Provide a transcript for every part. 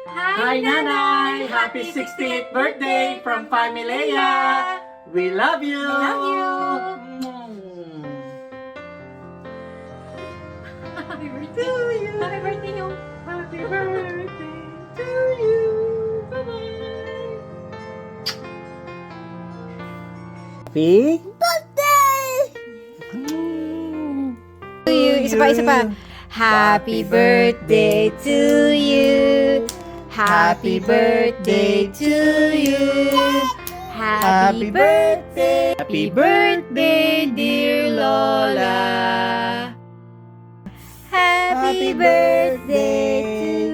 Hi, Nanay! Happy 60th birthday from Familia! We love you! Love you! Happy birthday to you! Happy birthday yung... Happy birthday to you! Bye-bye! Happy birthday! To you. Isa pa. Happy birthday to you. Happy birthday to you. Happy birthday. Happy birthday, dear Lola. Happy birthday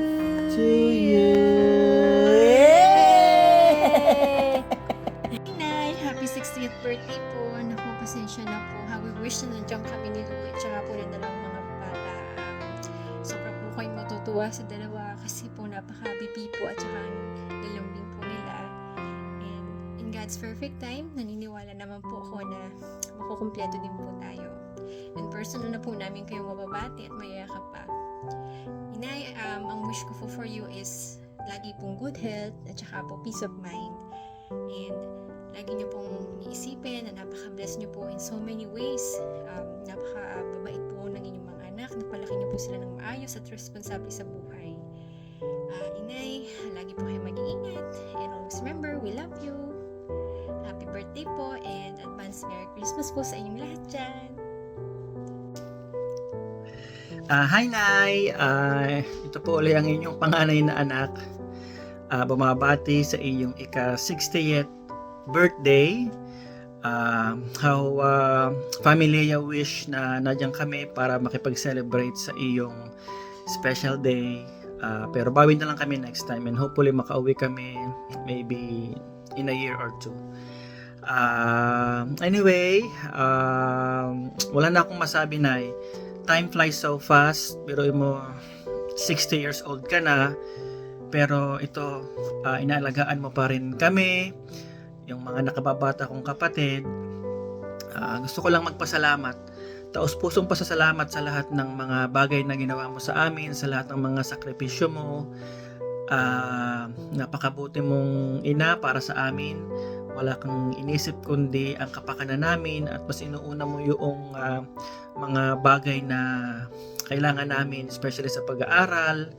to you. Nay, happy 60th birthday po. Naku, pasensya na po. We wish na nandiyan kami ni Louie tsaka po ng dalawang mga bata. Sobra po kayo matutuwa sa dalawa kasi po napaka-happy po at saka nilambing po nila. And in God's perfect time, naniniwala naman po ako na makukumpleto din po tayo. And personal na po namin kayong mababati at mayayakap pa. Inay, ang wish ko po for you is lagi pong good health at saka po peace of mind. And lagi niyo pong iisipin na napaka-bless niyo po in so many ways. Napaka-babait po ng inyong mga anak. Napalaki niyo po sila ng maayos at responsable sa buhay. Inay, lagi po kayo mag-iingat. And always remember, we love you. Happy birthday po and advance Merry Christmas po sa inyong lahat dyan. Hi, Nay! Ito po ulit ang inyong panganay na anak. Bumabati sa iyong ika-60th birthday. How Familia wish na nandiyan kami para makipag-celebrate sa iyong special day. Pero bawin na lang kami next time and hopefully makauwi kami maybe in a year or two. Anyway, wala na akong masabi, Nay. Time flies so fast. Pero mo 60 years old ka na, pero ito inaalagaan mo pa rin kami, yung mga nakababata kong kapatid. Gusto ko lang magpasalamat, taos-pusong pasasalamat sa lahat ng mga bagay na ginawa mo sa amin, sa lahat ng mga sakripisyo mo. Napakabuti mong ina para sa amin. Wala kang inisip kundi ang kapakanan namin at mas inuuna mo yung mga bagay na kailangan namin, especially sa pag-aaral,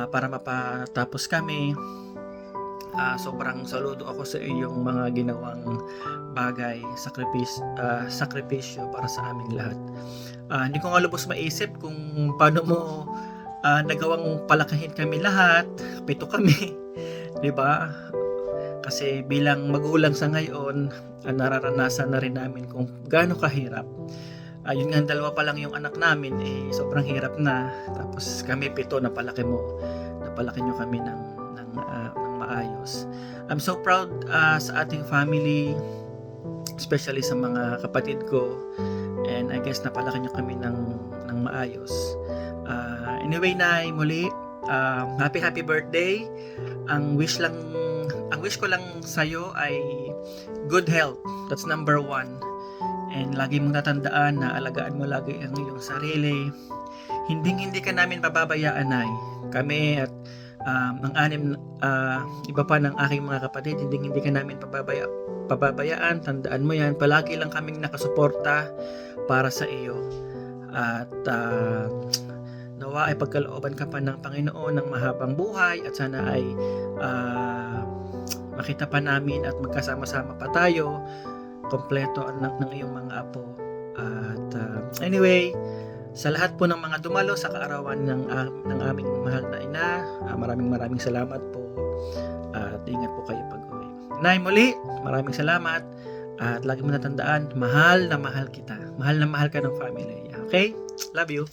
para mapatapos kami. Sobrang saludo ako sa iyong mga ginawang bagay, sakripisyo para sa aming lahat. Hindi ko nga lubos maisip kung paano mo nagawang palakihin kami lahat. 7 kami, di ba? Kasi bilang magulang sa ngayon, nararanasan na rin namin kung gaano kahirap. Yun nga, 2 pa lang yung anak namin, sobrang hirap na. Tapos kami 7, napalaki nyo kami ng maayos. I'm so proud sa ating family, especially sa mga kapatid ko, and I guess napalaki nyo kami ng maayos. Anyway, Nay, muli, happy birthday. Ang wish ko lang sa'yo ay good health. That's number 1. And lagi mong tatandaan na alagaan mo lagi ang iyong sarili. Hindi ka namin pababayaan, Nay. Kami at ang 6 iba pa ng aking mga kapatid, hindi ka namin pababayaan. Tandaan mo yan. Palagi lang kaming nakasuporta para sa iyo. At nawa ay pagkalooban ka pa ng Panginoon ng mahabang buhay at sana ay makita pa namin at magkasama-sama pa tayo, kompleto anak ng iyong mga apo. At anyway, sa lahat po ng mga dumalo sa kaarawan ng aming mahal na ina, maraming salamat po at ingat po kayo pag-uwi. Nay, muli, maraming salamat at lagi mo natandaan, mahal na mahal kita. Mahal na mahal ka ng family. Okay? Love you.